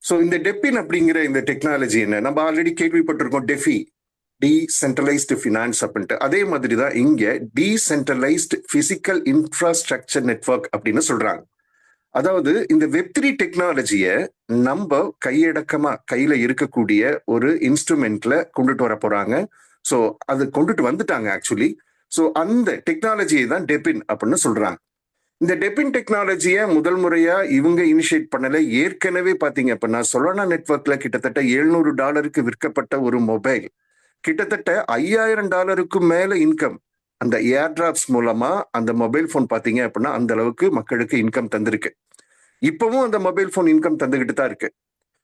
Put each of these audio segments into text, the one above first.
So இந்த டெப்பின் அப்படிங்கிற இந்த டெக்னாலஜி என்ன, நம்ம ஆல்ரெடி கேள்விப்பட்டிருக்கோம் டெஃபி, டீசென்ட்ரலைஸ்டு ஃபினான்ஸ் அப்படின்ட்டு. அதே மாதிரி தான் இங்க டீசென்ட்ரலைஸ்டு பிசிக்கல் இன்ஃப்ராஸ்ட்ரக்சர் நெட்வொர்க் அப்படின்னு சொல்றாங்க. அதாவது இந்த வெப்3 டெக்னாலஜியை நம்ம கையடக்கமா கையில இருக்கக்கூடிய ஒரு இன்ஸ்ட்ருமெண்ட்ல கொண்டுட்டு வர போறாங்க. ஸோ அது கொண்டுட்டு வந்துட்டாங்க ஆக்சுவலி. ஸோ அந்த டெக்னாலஜியை தான் டெபின் அப்படின்னு சொல்றாங்க. இந்த டெபின் டெக்னாலஜியை முதல் முறையா இவங்க இனிஷியேட் பண்ணல. ஏற்கனவே பாத்தீங்க அப்படின்னா சொலானா நெட்வொர்க்ல கிட்டத்தட்ட $700 விற்கப்பட்ட ஒரு மொபைல் கிட்டத்தட்ட $5000 மேல இன்கம் அந்த ஏர் டிராப்ஸ் மூலமா அந்த மொபைல் போன் பாத்தீங்க அப்படின்னா அந்த அளவுக்கு மக்களுக்கு இன்கம் தந்திருக்கு. இப்பவும் அந்த மொபைல் போன் இன்கம் தந்துகிட்டு தான் இருக்கு.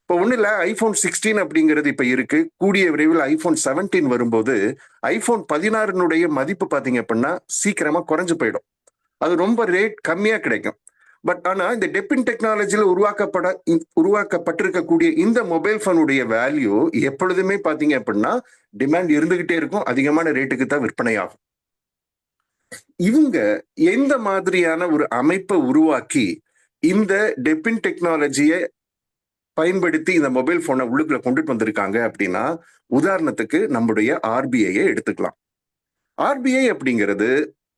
இப்போ ஒண்ணு இல்ல, ஐபோன் 16 அப்படிங்கிறது இப்ப இருக்கு. கூடிய விரைவில் ஐபோன் 17 வரும்போது ஐபோன் 16 மதிப்பு பாத்தீங்க அப்படின்னா சீக்கிரமா குறைஞ்சு போயிடும். அது ரொம்ப ரேட் கம்மியா கிடைக்கும். பட் ஆனா இந்த டெப்பின் டெக்னாலஜியில உருவாக்கப்பட்டிருக்கக்கூடிய இந்த மொபைல் போனுடைய வேல்யூ எப்பொழுதுமே பாத்தீங்க அப்படின்னா டிமாண்ட் இருந்துகிட்டே இருக்கும். அதிகமான ரேட்டுக்கு தான் விற்பனை ஆகும். இவங்க எந்த மாதிரியான ஒரு அமைப்பை உருவாக்கி இந்த டெப்பின் டெக்னாலஜியை பயன்படுத்தி இந்த மொபைல் போனை உள்ளுக்குள்ள கொண்டுட்டு வந்திருக்காங்க அப்படின்னா, உதாரணத்துக்கு நம்முடைய ஆர்பிஐயை எடுத்துக்கலாம். ஆர்பிஐ அப்படிங்கிறது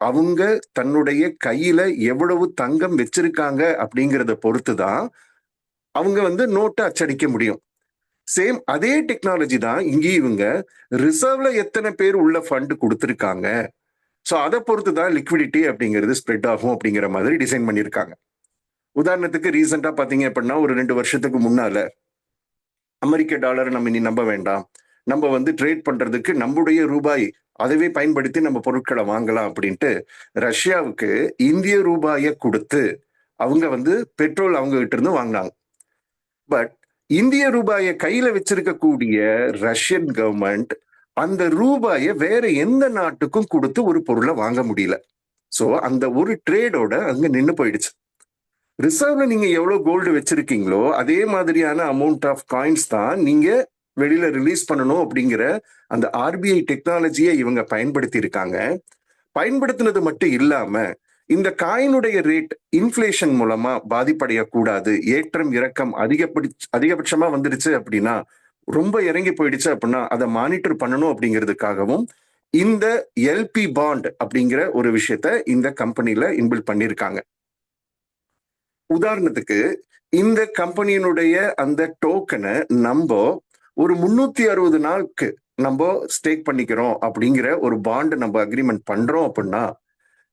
அவங்க தன்னுடைய கையில எவ்வளவு தங்கம் வச்சிருக்காங்க அப்படிங்கிறத பொறுத்துதான் அவங்க நோட்டை அச்சடிக்க முடியும். சேம் அதே டெக்னாலஜி தான் இங்கேயும் இவங்க ரிசர்வ்ல எத்தனை பேர் உள்ள ஃபண்ட் கொடுத்திருக்காங்க, ஸோ அதை பொறுத்து தான் லிக்விடிட்டி அப்படிங்கிறது ஸ்ப்ரெட் ஆகும் அப்படிங்கிற மாதிரி டிசைன் பண்ணியிருக்காங்க. உதாரணத்துக்கு ரீசெண்டா பாத்தீங்க அப்படின்னா ஒரு 2 வருஷத்துக்கு முன்னால அமெரிக்க டாலர் நம்ம இனி நம்ப வேண்டாம், நம்ம ட்ரேட் பண்றதுக்கு நம்முடைய ரூபாய் அதவே பயன்படுத்தி நம்ம பொருட்களை வாங்கலாம் அப்படின்ட்டு ரஷ்யாவுக்கு இந்திய ரூபாயை கொடுத்து அவங்க பெட்ரோல் அவங்க கிட்ட இருந்து வாங்கினாங்க. பட் இந்திய ரூபாயை கையில வச்சிருக்கக்கூடிய ரஷ்யன் கவர்மெண்ட் அந்த ரூபாயை வேற எந்த நாட்டுக்கும் கொடுத்து ஒரு பொருளை வாங்க முடியல. சோ அந்த ஒரு ட்ரேடோட அங்க நின்று போயிடுச்சு. ரிசர்வ்ல நீங்க எவ்வளவு கோல்டு வச்சிருக்கீங்களோ அதே மாதிரியான அமௌண்ட் ஆஃப் காயின்ஸ் தான் நீங்க வெளியில ரிலீஸ் பண்ணணும் அப்படிங்கிற அந்த ஆர்பிஐ டெக்னாலஜியை இவங்க பயன்படுத்தி இருக்காங்க. பயன்படுத்தினது மட்டும் இல்லாம இந்த காயினுடைய ரேட் இன்ஃபிளேஷன் மூலமா பாதிப்படையக்கூடாது. ஏற்றம் இறக்கம் அதிகபட்சமா வந்துடுச்சு அப்படின்னா, ரொம்ப இறங்கி போயிடுச்சு அப்படின்னா அதை மானிட்டர் பண்ணணும் அப்படிங்கிறதுக்காகவும் இந்த எல்பி பாண்ட் அப்படிங்கிற ஒரு விஷயத்த இந்த கம்பெனில இன்பில்ட் பண்ணியிருக்காங்க. உதாரணத்துக்கு இந்த கம்பெனியினுடைய அந்த டோக்கனை நம்ம ஒரு 360 நாளுக்கு நம்ம ஸ்டேக் பண்ணிக்கிறோம் அப்படிங்கிற ஒரு பாண்ட் நம்ம அக்ரிமெண்ட் பண்றோம் அப்படின்னா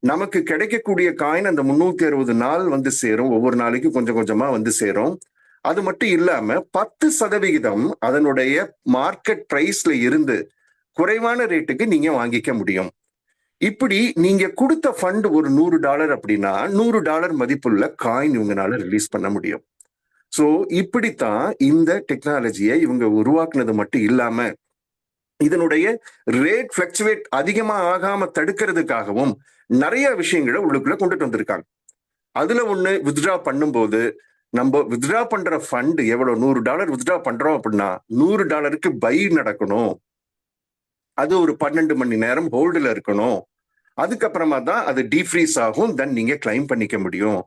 நமக்கு கிடைக்கக்கூடிய காயின் அந்த 360 நாள் சேரும். ஒவ்வொரு நாளைக்கும் கொஞ்சம் கொஞ்சமா சேரும். அது மட்டும் இல்லாம 10% அதனுடைய மார்க்கெட் பிரைஸ்ல இருந்து குறைவான ரேட்டுக்கு நீங்க வாங்கிக்க முடியும். இப்படி நீங்க கொடுத்த ஃபண்ட் ஒரு $100 அப்படின்னா $100 மதிப்புள்ள காயின் இவங்கனால ரிலீஸ் பண்ண முடியும். சோ இப்படித்தான் இந்த டெக்னாலஜியை இவங்க உருவாக்குனது மட்டும் இல்லாம இதனுடைய ரேட் பிளக்சுவேட் அதிகமா ஆகாம தடுக்கிறதுக்காகவும் நிறைய விஷயங்களை உள்ளுக்குள்ள கொண்டுட்டு வந்திருக்காங்க. அதுல ஒண்ணு வித்ட்ரா பண்ணும்போது நம்ம வித்ட்ரா பண்ற ஃபண்ட் எவ்வளவு $100 வித்ட்ரா பண்றோம் அப்படின்னா $100 பை நடக்கணும். அது ஒரு 12 மணி நேரம் ஹோல்டுல இருக்கணும். அதுக்கப்புறமா தான் அது டீஃப்ரீஸ் ஆகும். தென் நீங்க கிளைம் பண்ணிக்க முடியும்.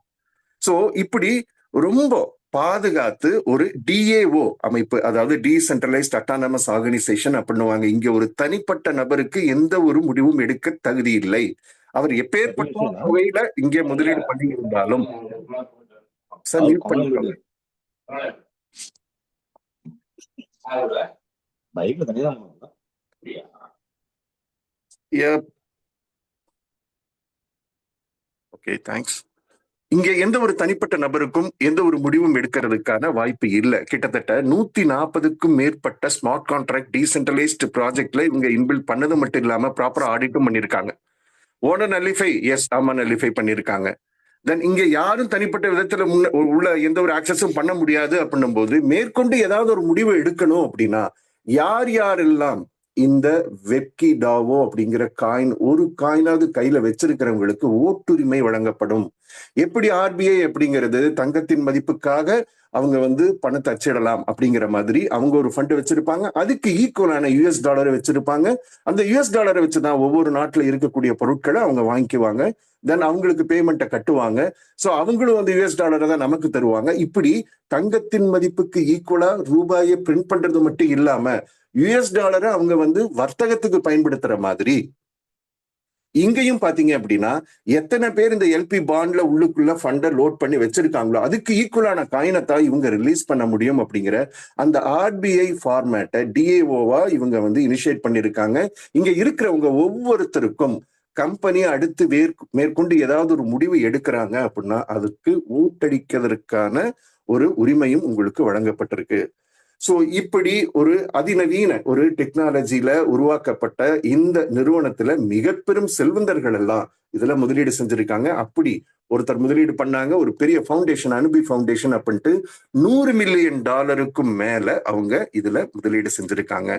சோ இப்படி ரொம்ப பாதுகாத்து ஒரு டிஏஓ அமைப்பு, அதாவது டீசென்ட்ரலைஸ்ட் அட்டானமஸ் ஆர்கனைசேஷன் அப்படின்னுவாங்க. இங்க ஒரு தனிப்பட்ட நபருக்கு எந்த ஒரு முடிவும் எடுக்க தகுதி இல்லை. அவர் எப்பேற்பட்ட வகையில இங்கே முதலீடு பண்ணி இருந்தாலும் சார் மியூட் பண்ணிக்கோங்க. Okay, thanks. இங்க எந்த ஒரு தனிப்பட்ட நபருக்கும் எந்த ஒரு முடிவும் எடுக்கிறதுக்கான வாய்ப்பு இல்லை. கிட்டத்தட்ட 140க்கும் மேற்பட்ட ஸ்மார்ட் கான்ட்ராக்ட் டீசென்ட்ரலைஸ்ட் ப்ராஜெக்ட்ல இவங்க இன்பில்ட் பண்ணது மட்டும் இல்லாம ப்ராப்பரா ஆடிட்டும் பண்ணிருக்காங்க. ஓனர் நல்லிஃபை, எஸ் ஆமா நல்லிஃபை பண்ணிருக்காங்க. தென் இங்க யாரும் தனிப்பட்ட விதத்துல உள்ள எந்த ஒரு ஆக்சஸும் பண்ண முடியாது அப்படின்னும் போது மேற்கொண்டு ஏதாவது ஒரு முடிவு எடுக்கணும் அப்படின்னா யார் யாரெல்லாம் இந்த வெப்கி டாவோ அப்படிங்கிற காயின் ஒரு காயினாவது கையில வச்சிருக்கிறவங்களுக்கு ஓட்டுரிமை வழங்கப்படும். எப்படி ஆர்பிஐ அப்படிங்கிறது தங்கத்தின் மதிப்புக்காக அவங்க பணத்தை அச்சிடலாம் அப்படிங்கிற மாதிரி அவங்க ஒரு ஃபண்ட் வச்சிருப்பாங்க. அதுக்கு ஈக்குவலான யுஎஸ் டாலரை வச்சிருப்பாங்க. அந்த யுஎஸ் டாலரை வச்சுதான் ஒவ்வொரு நாட்டுல இருக்கக்கூடிய பொருட்களை அவங்க வாங்கிக்குவாங்க. தென் அவங்களுக்கு பேமெண்ட்டை கட்டுவாங்க. சோ அவங்களும் யுஎஸ் டாலரை தான் நமக்கு தருவாங்க. இப்படி தங்கத்தின் மதிப்புக்கு ஈக்குவலா ரூபாயை பிரிண்ட் பண்றது மட்டும் இல்லாம யுஎஸ் டாலரை அவங்க வர்த்தகத்துக்கு பயன்படுத்துற மாதிரி இங்கேயும் பாத்தீங்க அப்படின்னா எத்தனை பேர் இந்த எல்பி பாண்ட்ல உள்ளுக்குள்ள ஃபண்டை லோட் பண்ணி வச்சிருக்காங்களோ அதுக்கு ஈக்குவலான காயினத்தான் இவங்க ரிலீஸ் பண்ண முடியும் அப்படிங்கிற அந்த ஆர்பிஐ ஃபார்மேட்டை டிஏஓவா இவங்க இனிஷியேட் பண்ணிருக்காங்க. இங்க இருக்கிறவங்க ஒவ்வொருத்தருக்கும் கம்பெனி அடுத்து மேற்கொண்டு ஏதாவது ஒரு முடிவு எடுக்கிறாங்க அப்படின்னா அதுக்கு ஓட்டடிக்கிறதுக்கான ஒரு உரிமையும் உங்களுக்கு வழங்கப்பட்டிருக்கு. சோ இப்படி ஒரு அதிநவீன ஒரு டெக்னாலஜியில உருவாக்கப்பட்ட இந்த நிறுவனத்துல மிக பெரும் செல்வந்தர்கள் எல்லாம் இதுல முதலீடு செஞ்சிருக்காங்க. அப்படி ஒருத்தர் முதலீடு பண்ணாங்க, ஒரு பெரிய ஃபவுண்டேஷன், அனுபி ஃபவுண்டேஷன் அப்படின்ட்டு $100 மில்லியன் மேல அவங்க இதுல முதலீடு செஞ்சிருக்காங்க.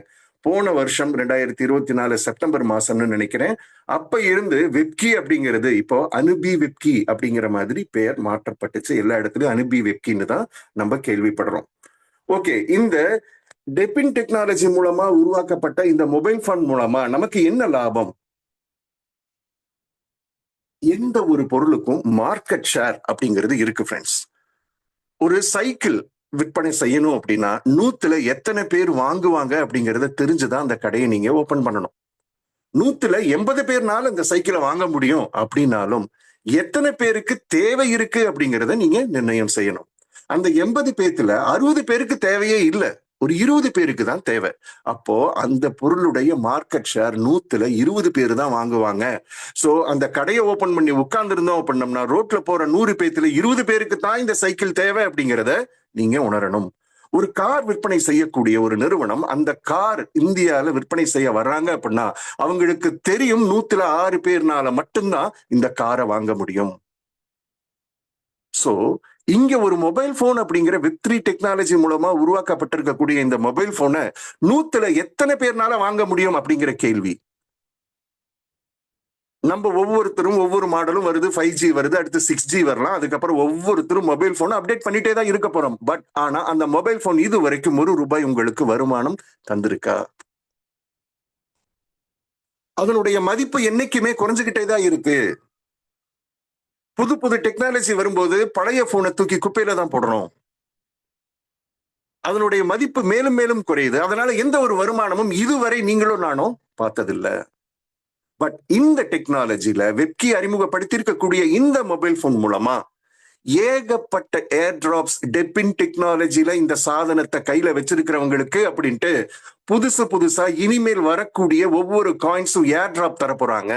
போன வருஷம் 2024 செப்டம்பர் மாசம்னு நினைக்கிறேன். அப்ப இருந்து வெப்கி அப்படிங்கிறது இப்போ அனுபி வெப்கி அப்படிங்கிற மாதிரி பெயர் மாற்றப்பட்டுச்சு. எல்லா இடத்துலயும் அனுபி வெப்கின்னு தான் நம்ம கேள்விப்படுறோம். ஓகே, இந்த டெபின் டெக்னாலஜி மூலமா உருவாக்கப்பட்ட இந்த மொபைல் போன் மூலமா நமக்கு என்ன லாபம்? எந்த ஒரு பொருளுக்கும் மார்க்கெட் ஷேர் அப்படிங்கிறது இருக்கு ஃப்ரெண்ட்ஸ். ஒரு சைக்கிள் விற்பனை செய்யணும் அப்படின்னா 100ல எத்தனை பேர் வாங்குவாங்க அப்படிங்கறத தெரிஞ்சுதான் அந்த கடையை நீங்க ஓபன் பண்ணணும். 100ல 80 பேர்னால இந்த சைக்கிளை வாங்க முடியும் அப்படின்னாலும் எத்தனை பேருக்கு தேவை இருக்கு அப்படிங்கறத நீங்க நிர்ணயம் செய்யணும். அந்த 80 பேத்துல 60 பேருக்கு தேவையே இல்லை, ஒரு 20 பேருக்கு தான் தேவை. அப்போ அந்த பொருளுடைய மார்க்கெட் ஷேர் 100ல 20 பேர் தான் வாங்குவாங்க. சோ அந்த கடையை ஓபன் பண்ணி உட்கார்ந்து இருந்தோம் அப்படின்னம்னா ரோட்ல போற 100 பேத்துல 20 பேருக்கு தான் இந்த சைக்கிள் தேவை அப்படிங்கிறத நீங்க உணரணும். ஒரு கார் விற்பனை செய்யக்கூடிய ஒரு நிறுவனம் அந்த கார் இந்தியால விற்பனை செய்ய வர்றாங்க அப்படின்னா அவங்களுக்கு தெரியும் 100ல 6 பேர்னால மட்டும்தான் இந்த காரை வாங்க முடியும். சோ இங்க ஒரு மொபைல் போன் அப்படிங்கிற வெப்3 டெக்னாலஜி மூலமா உருவாக்கப்பட்டிருக்கக்கூடிய இந்த மொபைல் போனை 100ல எத்தனை பேர்னால வாங்க முடியும் அப்படிங்கிற கேள்வி. நம்ம ஒவ்வொருத்தரும் ஒவ்வொரு மாடலும் வருது, 5G வருது, அடுத்து 6G வரலாம். அதுக்கப்புறம் ஒவ்வொருத்தரும் மொபைல் போன் அப்டேட் பண்ணிட்டே தான் இருக்க போறோம். பட் ஆனா அந்த மொபைல் போன் இது வரைக்கும் ₹1 உங்களுக்கு வருமானம் தந்திருக்கா? அதனுடைய மதிப்பு என்னைக்குமே குறைஞ்சுகிட்டே தான் இருக்கு. புது புது டெக்னாலஜி வரும்போது பழைய போனை தூக்கி குப்பையில தான் போடுறோம். அதனுடைய மதிப்பு மேலும் மேலும் குறையுது. அதனால எந்த ஒரு வருமானமும் இதுவரை நீங்களும் நானும் பார்த்ததில்லை. பட் இந்த டெக்னாலஜில வெப்கி அறிமுகப்படுத்தியிருக்கக்கூடிய இந்த மொபைல் போன் மூலமா ஏகப்பட்ட ஏர் டிராப்ஸ் டெபின் டெக்னாலஜில இந்த சாதனத்தை கையில வச்சிருக்கிறவங்களுக்கு அப்படின்ட்டு புதுசா இனிமேல் வரக்கூடிய ஒவ்வொரு காயின்ஸும் ஏர் டிராப் தர போறாங்க.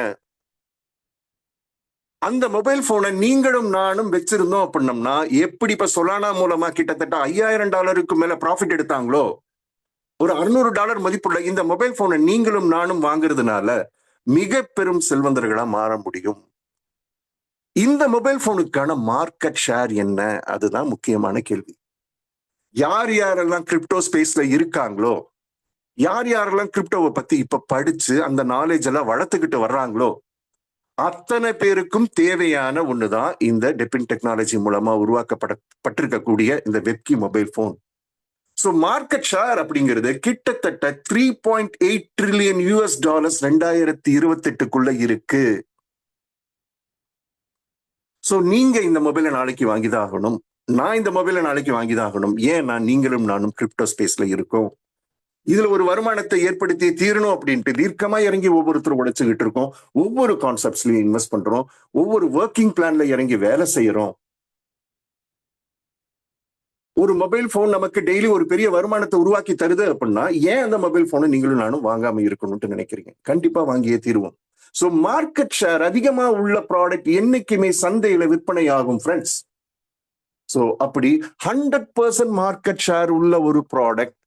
அந்த மொபைல் போனை நீங்களும் நானும் வச்சிருந்தோம் அப்படின்னம்னா எப்படி இப்ப சொலானா மூலமா கிட்டத்தட்ட $5000 மேல ப்ராஃபிட் எடுத்தாங்களோ ஒரு $600 மதிப்புள்ள இந்த மொபைல் போனை நீங்களும் நானும் வாங்குறதுனால மிக பெரும் செல்வந்தர்களா மாற முடியும். இந்த மொபைல் போனுக்கான மார்க்கெட் ஷேர் என்ன? அதுதான் முக்கியமான கேள்வி. யார் யாரெல்லாம் கிரிப்டோ ஸ்பேஸ்ல இருக்காங்களோ, யார் யாரெல்லாம் கிரிப்டோவை பத்தி இப்ப படிச்சு அந்த நாலேஜ் எல்லாம் வளர்த்துக்கிட்டு வர்றாங்களோ அத்தனை பேருக்கும் தேவையான ஒண்ணுதான் இந்த டெபின் டெக்னாலஜி மூலமா உருவாக்கப்பட்டிருக்கக்கூடிய இந்த வெப்கி mobile phone. So market share அப்படிங்கிறது கிட்டத்தட்ட $3.8 trillion 2028க்குள்ள இருக்கு. சோ நீங்க இந்த மொபைலை நாளைக்கு வாங்கிதான் ஆகணும், நான் இந்த மொபைலை நாளைக்கு வாங்கிதான் ஆகணும். ஏன்னா நீங்களும் நானும் கிரிப்டோ ஸ்பேஸ்ல இருக்கோம். இதுல ஒரு வருமானத்தை ஏற்படுத்தி தீரணும் அப்படின்ட்டு தீர்க்கமா இறங்கி ஒவ்வொருத்தரும் உழைச்சுக்கிட்டு இருக்கோம். ஒவ்வொரு கான்செப்ட்ஸ்லயும் இன்வெஸ்ட் பண்றோம். ஒவ்வொரு ஒர்க்கிங் பிளான்ல இறங்கி வேலை செய்யறோம். ஒரு மொபைல் போன் நமக்கு டெய்லி ஒரு பெரிய வருமானத்தை உருவாக்கி தருது அப்படின்னா ஏன் அந்த மொபைல் போனை நீங்களும் நானும் வாங்காம இருக்கணும்னு நினைக்கிறீங்க? கண்டிப்பா வாங்கியே தீருவோம். சோ மார்க்கெட் ஷேர் அதிகமா உள்ள ப்ராடக்ட் என்னைக்குமே சந்தையில விற்பனை ஆகும் ஃப்ரெண்ட்ஸ். சோ அப்படி 100% மார்க்கெட் ஷேர் உள்ள ஒரு ப்ராடக்ட்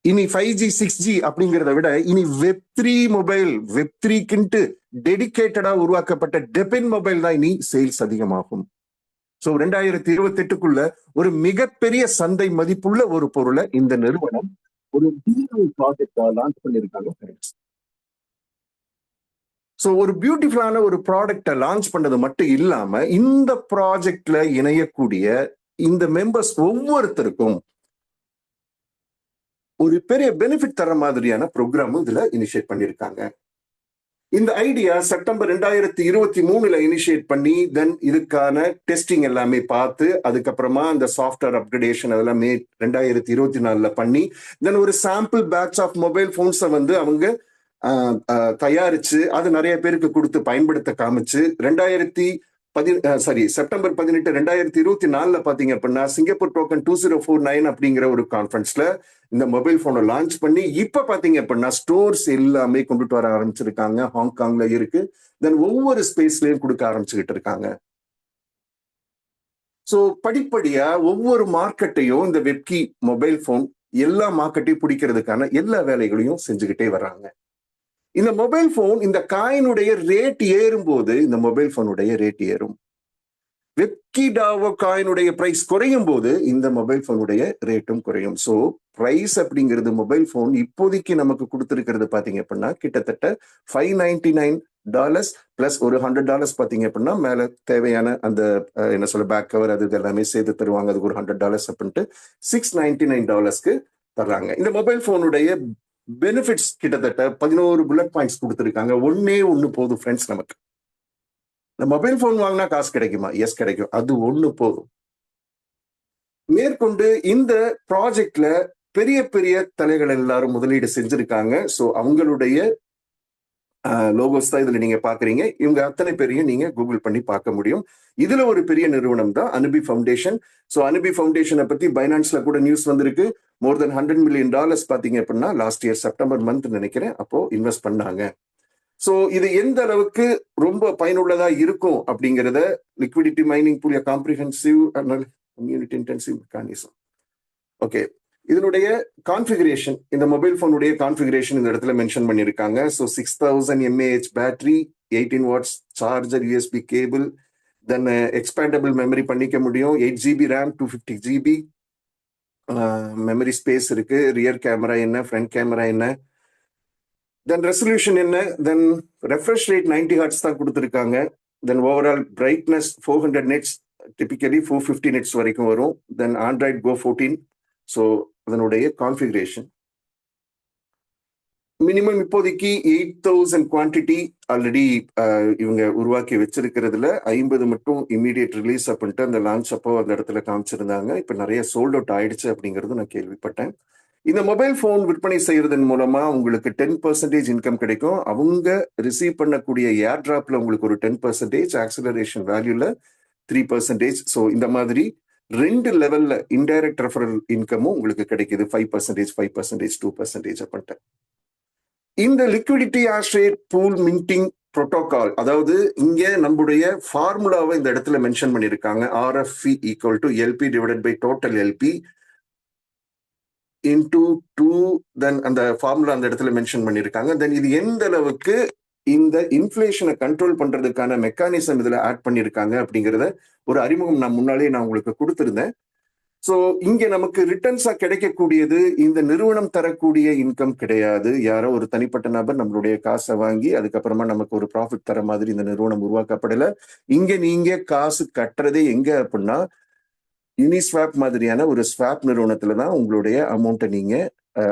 இனி 5G 6G அப்படிங்கிறத விட இனி வெப்3 மொபைல், வெப்3க்குன்ட்டு டெடிகேட்டடா உருவாக்கப்பட்ட டெபின் மொபைல் தான் இனி சேல்ஸ் அதிகமாகும். சோ 2028க்குள்ள ஒரு மிகப்பெரிய சந்தை மதிப்புள்ள ஒரு பொருளை இந்த நிறுவனம் ஒரு ப்ராஜெக்டா லான்ச் பண்ணிருக்காங்க. ஸோ ஒரு பியூட்டிஃபுல்லான ஒரு ப்ராடக்டை லான்ச் பண்ணது மட்டும் இல்லாம இந்த ப்ராஜெக்ட்ல இணையக்கூடிய இந்த மெம்பர்ஸ் ஒவ்வொருத்தருக்கும் ஒரு பெரிய பெனிஃபிட் தர மாதிரியான ப்ரோக்ராமும் இதுல இனிஷியேட் பண்ணியிருக்காங்க. இந்த ஐடியா செப்டம்பர் 2023 இனிஷியேட் பண்ணி தென் இதுக்கான டெஸ்டிங் எல்லாமே பார்த்து அதுக்கப்புறமா அந்த சாஃப்ட்வேர் அப்கிரேடேஷன் அதெல்லாம் 2024 பண்ணி தென் ஒரு சாம்பிள் பேட்ச் ஆஃப் மொபைல் போன்ஸை வந்து அவங்க தயாரிச்சு அது நிறைய பேருக்கு கொடுத்து பயன்படுத்த காமிச்சு செப்டம்பர் 18 2024 பாத்தீங்க அப்படின்னா சிங்கப்பூர் டோக்கன் 2049 அப்படிங்கிற ஒரு கான்ஃபரன்ஸ்ல இந்த மொபைல் போனை லான்ச் பண்ணி இப்ப பாத்தீங்க அப்படின்னா ஸ்டோர்ஸ் எல்லாமே கொண்டுட்டு வர ஆரம்பிச்சிருக்காங்க. ஹாங்காங்ல இருக்கு, தென் ஒவ்வொரு ஸ்பேஸ்லயும் கொடுக்க ஆரம்பிச்சுக்கிட்டு இருக்காங்க. ஸோ படிப்படியா ஒவ்வொரு மார்க்கெட்டையும் இந்த வெப்கி மொபைல் போன் எல்லா மார்க்கெட்டையும் பிடிக்கிறதுக்கான எல்லா வேலைகளையும் செஞ்சுக்கிட்டே வர்றாங்க. இந்த மொபைல் போன் இந்த காயினுடைய ரேட் ஏறும் போது இந்த மொபைல் போனுடைய ரேட் ஏறும். வெப்கி டாவோ காயினுடைய பிரைஸ் குறையும் போது இந்த மொபைல் போனுடைய ரேட்டும் குறையும். ஸோ பிரைஸ் அப்படிங்கிறது மொபைல் போன் இப்போதைக்கு நமக்கு கொடுத்துருக்கிறது பாத்தீங்க அப்படின்னா கிட்டத்தட்ட $599 பிளஸ் ஒரு $100 பாத்தீங்க அப்படின்னா மேல தேவையான அந்த என்ன சொல்ல பேக் கவர் அது எல்லாமே சேர்த்து தருவாங்க. அதுக்கு ஒரு $100 அப்படின்ட்டு $699 தர்றாங்க. இந்த மொபைல் போனுடைய பெனிஃபிட்ஸ் கிட்டத்தட்ட 11 புல்லட் பாயிண்ட்ஸ் கொடுத்துருக்காங்க. ஒண்ணு போதும் ஃப்ரெண்ட்ஸ். நமக்கு இந்த மொபைல் போன் வாங்கினா காசு கிடைக்குமா? எஸ் கிடைக்கும். அது ஒண்ணு போதும். மேற்கொண்டு இந்த ப்ராஜெக்ட்ல பெரிய பெரிய தலைகள் எல்லாரும் முதலீடு செஞ்சிருக்காங்க. ஸோ அவங்களுடைய லோகோஸ் தான் இதுல நீங்க பாக்குறீங்க. இவங்க அத்தனை பேரையும் நீங்க கூகுள் பண்ணி பார்க்க முடியும். இதுல ஒரு பெரிய நிறுவனம் தான் அனுபி ஃபவுண்டேஷன். ஸோ அனுபி ஃபவுண்டேஷனை பத்தி பைனான்ஸ்ல கூட நியூஸ் வந்திருக்கு. மோர் தென் $100 million பாத்தீங்க அப்படின்னா லாஸ்ட் இயர் செப்டம்பர் மந்த் நினைக்கிறேன் அப்போ இன்வெஸ்ட் பண்ணாங்க. ஸோ இது எந்த அளவுக்கு ரொம்ப பயனுள்ளதா இருக்கும் அப்படிங்கிறத liquidity mining pool comprehensive community intensive mechanism. Okay, இதனுடைய கான்ஃபிகரேஷன் இந்த மொபைல் போனுடைய கான்ஃபிகரேஷன் இந்த இடத்துல மென்ஷன் பண்ணியிருக்காங்க. So 6000 mAh battery, 18 watts charger, USB cable, then expandable memory பண்ணிக்க முடியும். 8GB RAM, 250GB memory space இருக்கு. ரியர் கேமரா என்ன, ஃப்ரண்ட் கேமரா என்ன, தென் ரெசல்யூஷன் என்ன, தென் ரெஃப்ரெஷ் ரேட் 90 Hz தான் கொடுத்துருக்காங்க. தென் overall brightness 400 nits, typically 450 nits வரைக்கும் வரும். தென் ஆண்ட்ராய்ட் Go 14. ஸோ அதனுடைய கான்ஃபிகரேஷன் மினிமம் இப்போதைக்கு 8000 குவான்டிட்டி ஆல்ரெடி இவங்க உருவாக்கி வச்சிருக்கிறதுல 50 மட்டும் இமீடியட் ரிலீஸ் அப்படின்ட்டு அந்த லான்ச் அப்போ அந்த இடத்துல காமிச்சிருந்தாங்க. இப்போ நிறைய சோல்ட் அவுட் ஆயிடுச்சு அப்படிங்கிறது நான் கேள்விப்பட்டேன். இந்த மொபைல் போன் விற்பனை செய்யறதன் மூலமா உங்களுக்கு 10% இன்கம் கிடைக்கும். அவங்க ரிசீவ் பண்ணக்கூடிய ஏர் டிராப்ல உங்களுக்கு ஒரு 10%, ஆக்சிலரேஷன் வேல்யூல 3%. ஸோ இந்த மாதிரி 2 லெவல்ல இன்டைரக்ட் ரெஃபரல் இன்கமும் உங்களுக்கு கிடைக்குது. 5%, 5%, 2% அப்படின்ட்டு. இந்த liquidity hash rate pool minting protocol, அதாவது இங்க நம்முடைய ஃபார்முலாவை இந்த இடத்துல மென்ஷன் பண்ணியிருக்காங்க. RFP equal to LP divided by total LP into 2. Then அந்த ஃபார்முலா அந்த இடத்துல மென்ஷன் பண்ணியிருக்காங்க. தென் இது எந்த அளவுக்கு இந்த இன்ஃபிளேஷனை கண்ட்ரோல் பண்றதுக்கான மெக்கானிசம் இதுல ஆட் பண்ணியிருக்காங்க அப்படிங்கிறத ஒரு அறிமுகம் நான் முன்னாலே நான் உங்களுக்கு கொடுத்திருந்தேன். ஸோ இங்க நமக்கு ரிட்டர்ன்ஸா கிடைக்கக்கூடியது இந்த நிறுவனம் தரக்கூடிய இன்கம் கிடையாது. யாரோ ஒரு தனிப்பட்ட நபர் நம்மளுடைய காசை வாங்கி அதுக்கப்புறமா நமக்கு ஒரு ப்ராஃபிட் தர மாதிரி இந்த நிறுவனம் உருவாக்கப்படல. இங்க நீங்க காசு கட்டுறதே எங்க அப்படின்னா யூனிஸ்வாப் மாதிரியான ஒரு ஸ்வாப் நிறுவனத்துல தான் உங்களுடைய அமௌண்ட்டை நீங்க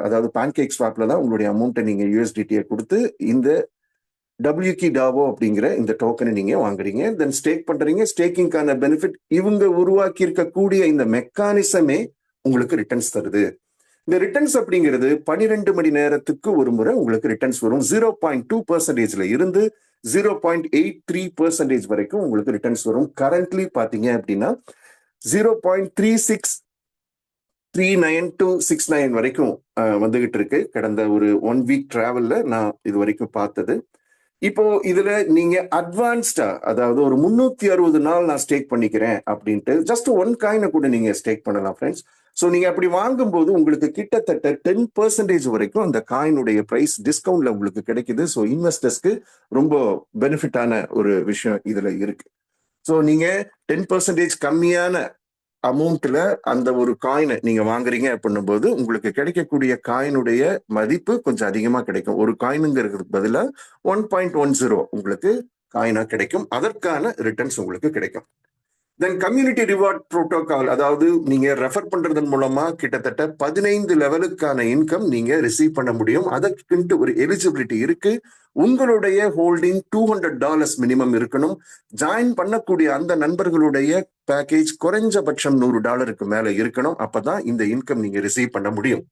அதாவது பேன்கேக் ஸ்வாப்ல தான் உங்களுடைய அமௌண்ட்டை நீங்க USDT கொடுத்து இந்த WK டாவோ அப்படிங்கிற இந்த டோக்கனை நீங்க வாங்குறீங்க. தென் ஸ்டேக் பண்றீங்க. ஸ்டேக்கிங்கான பெனிஃபிட் இவங்க உருவாக்கி இருக்கக்கூடிய இந்த மெக்கானிசமே உங்களுக்கு ரிட்டர்ன்ஸ் தருது. இந்த ரிட்டர்ன்ஸ் அப்படிங்கிறது 12 மணி நேரத்துக்கு ஒரு முறை உங்களுக்கு ரிட்டர்ன்ஸ் வரும். 0.2%ல இருந்து 0.83% வரைக்கும் உங்களுக்கு ரிட்டர்ன்ஸ் வரும். கரண்ட்லி பாத்தீங்க அப்படின்னா 0.3639 வரைக்கும் வந்துகிட்டு இருக்கு. கடந்த ஒரு 1 வீக் டிராவல்ல நான் இது வரைக்கும் பார்த்தது. இப்போ இதுல நீங்க அட்வான்ஸ்டா, அதாவது ஒரு 360 நாள் நான் ஸ்டேக் பண்ணிக்கிறேன் அப்படின்ட்டு ஜஸ்ட் 1 காயினை கூட நீங்க ஸ்டேக் பண்ணலாம் ஃப்ரெண்ட்ஸ். ஸோ நீங்க அப்படி வாங்கும்போது உங்களுக்கு கிட்டத்தட்ட 10% வரைக்கும் அந்த காயினுடைய பிரைஸ் டிஸ்கவுண்ட்ல உங்களுக்கு கிடைக்குது. ஸோ இன்வெஸ்டர்ஸ்க்கு ரொம்ப பெனிஃபிட்டான ஒரு விஷயம் இதுல இருக்கு. ஸோ நீங்க 10% கம்மியான அமௌண்ட்ல அந்த ஒரு காயினை நீங்க வாங்குறீங்க அப்படின்னும் போது உங்களுக்கு கிடைக்கக்கூடிய காயினுடைய மதிப்பு கொஞ்சம் அதிகமா கிடைக்கும். ஒரு காயினுங்கிறதுக்கு பதிலா 1.10 உங்களுக்கு காயினா கிடைக்கும். அதற்கான ரிட்டர்ன்ஸ் உங்களுக்கு கிடைக்கும். தென் கம்யூனிட்டி ரிவார்ட் புரோட்டோகால், அதாவது நீங்க ரெஃபர் பண்றதன் மூலமா கிட்டத்தட்ட 15 லெவலுக்கான இன்கம் நீங்க ரிசீவ் பண்ண முடியும். அதற்குன்ட்டு ஒரு எலிஜிபிலிட்டி இருக்கு. உங்களுடைய ஹோல்டிங் $200 மினிமம் இருக்கணும். ஜாயின் பண்ணக்கூடிய அந்த நண்பர்களுடைய பேக்கேஜ் குறைஞ்சபட்சம் $100 மேல இருக்கணும். அப்பதான் இந்த இன்கம் நீங்க ரிசீவ் பண்ண முடியும்.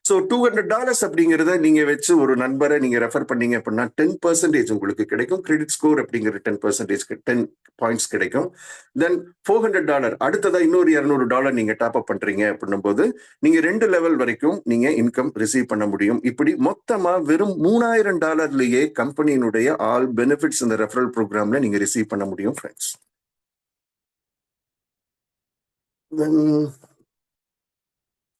ஸோ $200 அப்படிங்கிறத நீங்க வச்சு ஒரு நண்பரை நீங்க ரெஃபர் பண்ணீங்க அப்படின்னா 10% உங்களுக்கு கிடைக்கும். கிரெடிட் ஸ்கோர் அப்படிங்கிற 10%, 10 பாயிண்ட்ஸ் கிடைக்கும். தென் $400 அடுத்ததா இன்னொரு $200 நீங்க டாப் அப் பண்றீங்க அப்படின்னும் போது நீங்க 2 லெவல் வரைக்கும் நீங்க இன்கம் ரிசீவ் பண்ண முடியும். இப்படி மொத்தமா வெறும் $3000 கம்பெனியினுடைய ஆல் பெனிஃபிட்ஸ் இந்த ரெஃபரல் ப்ரோக்ராம்ல நீங்க ரிசீவ் பண்ண முடியும் ஃப்ரெண்ட்ஸ். தென்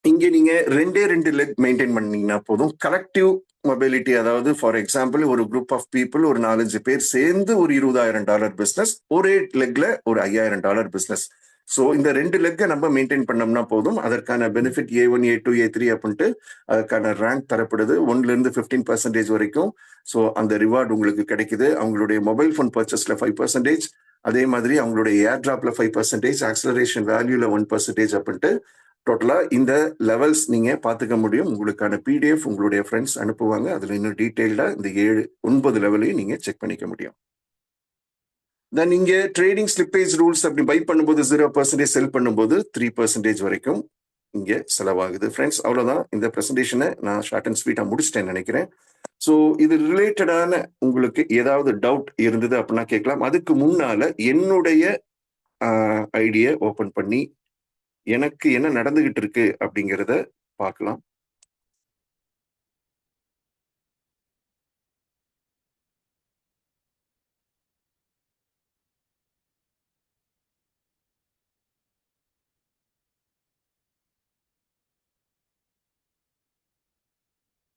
இங்க நீங்க 2 லெக் மெயின்டைன் பண்ணீங்கன்னா போதும். கலெக்டிவ் மொபிலிட்டி, அதாவது ஃபார் எக்ஸாம்பிள் ஒரு குரூப் ஆஃப் பீப்புள், ஒரு 4-5 பேர் சேர்ந்து ஒரு $20,000 பிசினஸ், ஒரே லெக்ல ஒரு $5,000 பிசினஸ். ஸோ இந்த 2 லெக்கை நம்ம மெயின்டைன் பண்ணோம்னா போதும். அதற்கான பெனிஃபிட் A1, A2, A3 அப்படின்ட்டு அதற்கான ரேங்க் தரப்படுது. 1ல இருந்து 15% வரைக்கும். ஸோ அந்த ரிவார்டு உங்களுக்கு கிடைக்குது. அவங்களுடைய மொபைல் ஃபோன் பர்ச்சேஸ்ல 5%, அதே மாதிரி அவங்களுடைய ஏர் டிராப்ல 5%, ஆக்சலரேஷன் வேல்யூல 1% அப்படின்ட்டு டோட்டலா இந்த லெவல்ஸ் நீங்க பாத்துக்க முடியும். உங்களுக்கான பிடிஎஃப் உங்களுடைய ஃப்ரெண்ட்ஸ் அனுப்புவாங்க. அதுல இன்னும் டீடைல்டா இந்த 7-9 லெவலையும் நீங்க செக் பண்ணிக்க முடியும். தென் இங்க ட்ரேடிங் ஸ்லிப்பேஜ் ரூல்ஸ், அப்படி பை பண்ணும்போது 0%, செல் பண்ணும்போது 3% வரைக்கும் இங்க செலவாகுது. ஃப்ரெண்ட்ஸ், அவ்வளவுதான். இந்த பிரசன்டேஷனை நான் ஷார்ட் அண்ட் ஸ்வீட்டா முடிச்சிட்டேன்னு நினைக்கிறேன். ஸோ இது ரிலேட்டடான உங்களுக்கு ஏதாவது டவுட் இருந்தது அப்படின்னா கேட்கலாம். அதுக்கு முன்னால என்னுடைய ஐடியை ஓபன் பண்ணி எனக்கு என்ன நடந்துகிட்டு இருக்கு அப்படிங்கிறத பார்க்கலாம்.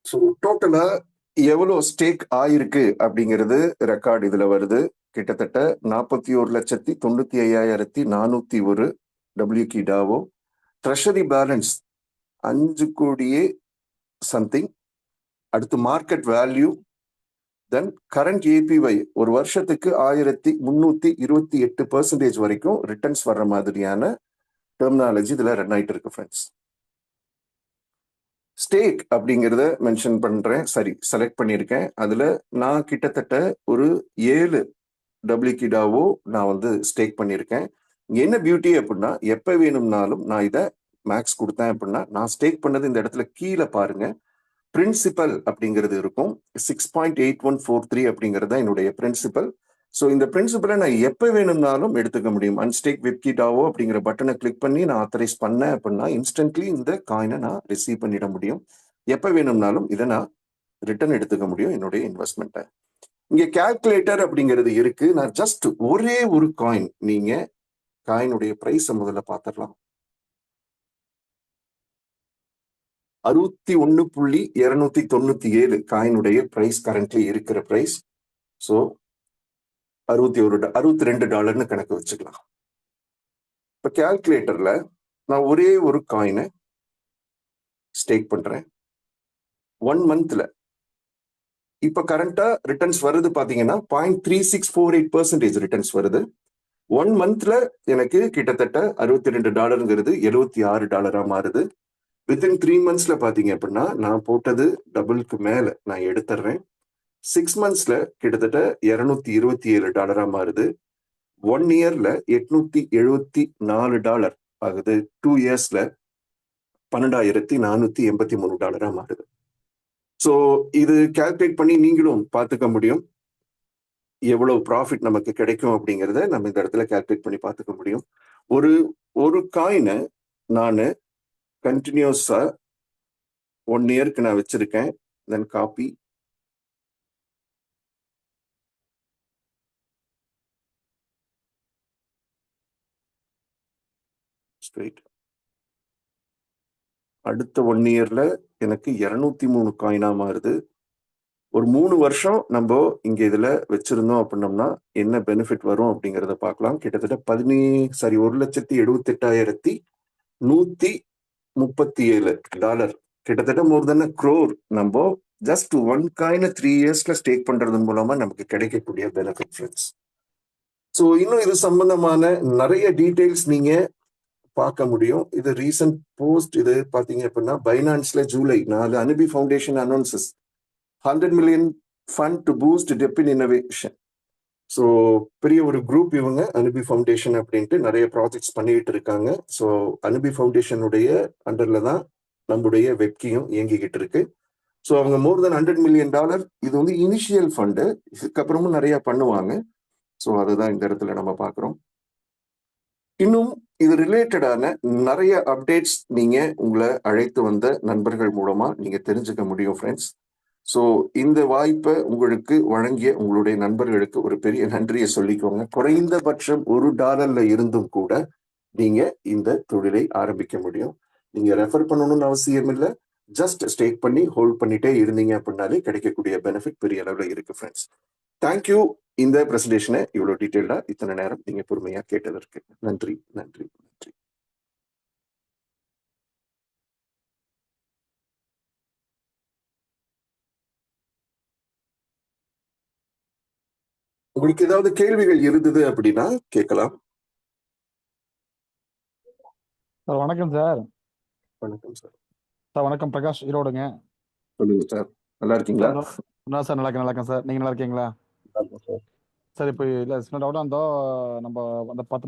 ஸோ டோட்டலா எவ்வளவு ஸ்டேக் ஆயிருக்கு அப்படிங்கிறது ரெக்கார்டு இதுல வருது. கிட்டத்தட்ட 41,95,401 WK டாவோ. ட்ரெஷரி பேலன்ஸ் 5 கோடியே சம்திங். அடுத்து மார்க்கெட் வேல்யூ, தென் கரண்ட் ஏபிஒய் ஒரு வருஷத்துக்கு 1328% வரைக்கும் ரிட்டர்ன்ஸ் வர்ற மாதிரியான டெர்மினாலஜி இதுல ரன் ஆயிட்டு இருக்கு ஃப்ரெண்ட்ஸ். ஸ்டேக் அப்படிங்கிறத மென்ஷன் பண்றேன், சரி செலக்ட் பண்ணியிருக்கேன். அதுல நான் கிட்டத்தட்ட ஒரு 7 WK டாவோ நான் வந்து ஸ்டேக் பண்ணியிருக்கேன். இங்க என்ன பியூட்டி அப்படின்னா, எப்ப வேணும்னாலும் நான் இதை மேக்ஸ் கொடுத்தேன் அப்படின்னா, நான் ஸ்டேக் பண்ணது இந்த இடத்துல கீழே பாருங்க, பிரின்சிபல் அப்படிங்கிறது இருக்கும். 6.8143 அப்படிங்கிறது தான் என்னுடைய பிரின்சிபல். ஸோ இந்த பிரின்சிபலை நான் எப்போ வேணும்னாலும் எடுத்துக்க முடியும். அன்ஸ்டேக் விப்கிடாவோ அப்படிங்கிற பட்டனை கிளிக் பண்ணி நான் ஆத்தரைஸ் பண்ணேன் அப்படின்னா இன்ஸ்டன்ட்லி இந்த காயினை நான் ரிசீவ் பண்ணிட முடியும். எப்போ வேணும்னாலும் இதை நான் ரிட்டர்ன் எடுத்துக்க முடியும் என்னுடைய இன்வெஸ்ட்மெண்ட்டை. இங்க கால்குலேட்டர் அப்படிங்கிறது இருக்கு. நான் ஜஸ்ட் ஒரே ஒரு காயின், நீங்க காயினுடைய பிரைஸை முதல்ல பார்த்துடலாம். 61.297 காயினுடைய பிரைஸ் கரண்ட்லி இருக்கிற பிரைஸ். ஸோ $62 கணக்கு வச்சுக்கலாம். இப்ப கால்குலேட்டர்ல நான் ஒரே ஒரு காயினை ஸ்டேக் பண்றேன் 1 மந்த்ல. இப்ப கரண்டா ரிட்டர்ன்ஸ் வருது பாத்தீங்கன்னா 0.3648% ரிட்டர்ன்ஸ் வருது. 1 மந்த்ல எனக்கு கிட்டத்தட்ட $62 $76 மாறுது. வித்தின் 3 மந்த்ஸ்ல பாத்தீங்க அப்படின்னா நான் போட்டது டபுளுக்கு மேல நான் எடுத்துறேன். 6 மந்த்ஸ்ல கிட்டத்தட்ட $227 மாறுது. 1 இயர்ல $874 ஆகுது. 2 இயர்ஸ்ல $12,483 மாறுது. ஸோ இது கால்குலேட் பண்ணி நீங்களும் பார்த்துக்க முடியும் எவ்வளவு ப்ராஃபிட் நமக்கு கிடைக்கும் அப்படிங்கிறத நம்ம இந்த இடத்துல கால்குலேட் பண்ணி பார்த்துக்க முடியும். ஒரு காயினை நான் கண்டினியூஸா 1 இயருக்கு நான் வச்சிருக்கேன். Then copy, straight. அடுத்த 1 இயர்ல எனக்கு 203 காயினா மாறுது. ஒரு 3 வருஷம் நம்ம இங்க இதுல வச்சிருந்தோம் அப்படின்னம்னா என்ன பெனிஃபிட் வரும் அப்படிங்கறத பார்க்கலாம். கிட்டத்தட்ட 1,78,137 டாலர், கிட்டத்தட்ட மோர் தென் crore நம்ம ஜஸ்ட் ஒன் காயின 3 இயர்ஸ்ல ஸ்டேக் பண்றது மூலமா நமக்கு கிடைக்கக்கூடிய பெனிஃபிட் ஃப்ரெண்ட்ஸ். ஸோ இன்னும் இது சம்பந்தமான நிறைய டீடைல்ஸ் நீங்க பார்க்க முடியும். இது ரீசன்ட் போஸ்ட். இது பாத்தீங்க அப்படின்னா பைனான்ஸ்ல ஜூலை 4 அனுபி foundation announces 100 million fund to boost dev in innovation. So பெரிய ஒரு குரூப் இவங்க அனுபி ஃபவுண்டேஷன் அப்படின்ட்டு நிறைய ப்ராஜெக்ட்ஸ் பண்ணிட்டு இருக்காங்க. ஸோ அனுபி ஃபவுண்டேஷனுடைய அண்டர்ல தான் நம்முடைய வெப்கியும் இயங்கிக்கிட்டு இருக்கு. ஸோ அவங்க மோர் தென் $100 million, இது வந்து இனிஷியல் ஃபண்டு, இதுக்கப்புறமும் நிறைய பண்ணுவாங்க. ஸோ அதுதான் இந்த இடத்துல நம்ம பார்க்குறோம். இன்னும் இது ரிலேட்டடான நிறைய அப்டேட்ஸ் நீங்க உங்களை அழைத்து வந்த நண்பர்கள் மூலமா நீங்க தெரிஞ்சுக்க முடியும் ஃப்ரெண்ட்ஸ். ஸோ இந்த வாய்ப்பை உங்களுக்கு வழங்கிய உங்களுடைய நண்பர்களுக்கு ஒரு பெரிய நன்றியை சொல்லிக்கோங்க. குறைந்தபட்சம் $1 இருந்தும் கூட நீங்க இந்த தொழிலை ஆரம்பிக்க முடியும். நீங்க ரெஃபர் பண்ணணும்னு அவசியம் இல்லை. ஜஸ்ட் ஸ்டேக் பண்ணி ஹோல்ட் பண்ணிட்டே இருந்தீங்க அப்படின்னாலே கிடைக்கக்கூடிய பெனிஃபிட் பெரிய அளவில் இருக்கு ஃப்ரெண்ட்ஸ். தேங்க்யூ. இந்த பிரசன்டேஷனை இவ்வளவு டீட்டெயிலா இத்தனை நேரம் நீங்க பொறுமையா கேட்டதற்கு நன்றி நன்றி நன்றி. உங்களுக்கு ஏதாவது கேள்விகள் இருந்தது அப்படின்னா கேட்கலாம். சார் வணக்கம் சார். வணக்கம் சார். சார் வணக்கம், பிரகாஷ், ஈரோடுங்க. சொல்லுங்க சார். நல்லா இருக்கீங்களா? என்ன சார், நல்லா இருக்கேன் சார். நீங்க நல்லா இருக்கீங்களா? சார் சார் இப்போ இல்லை சின்ன டவுட்டாக இருந்தோ நம்ம அந்த 10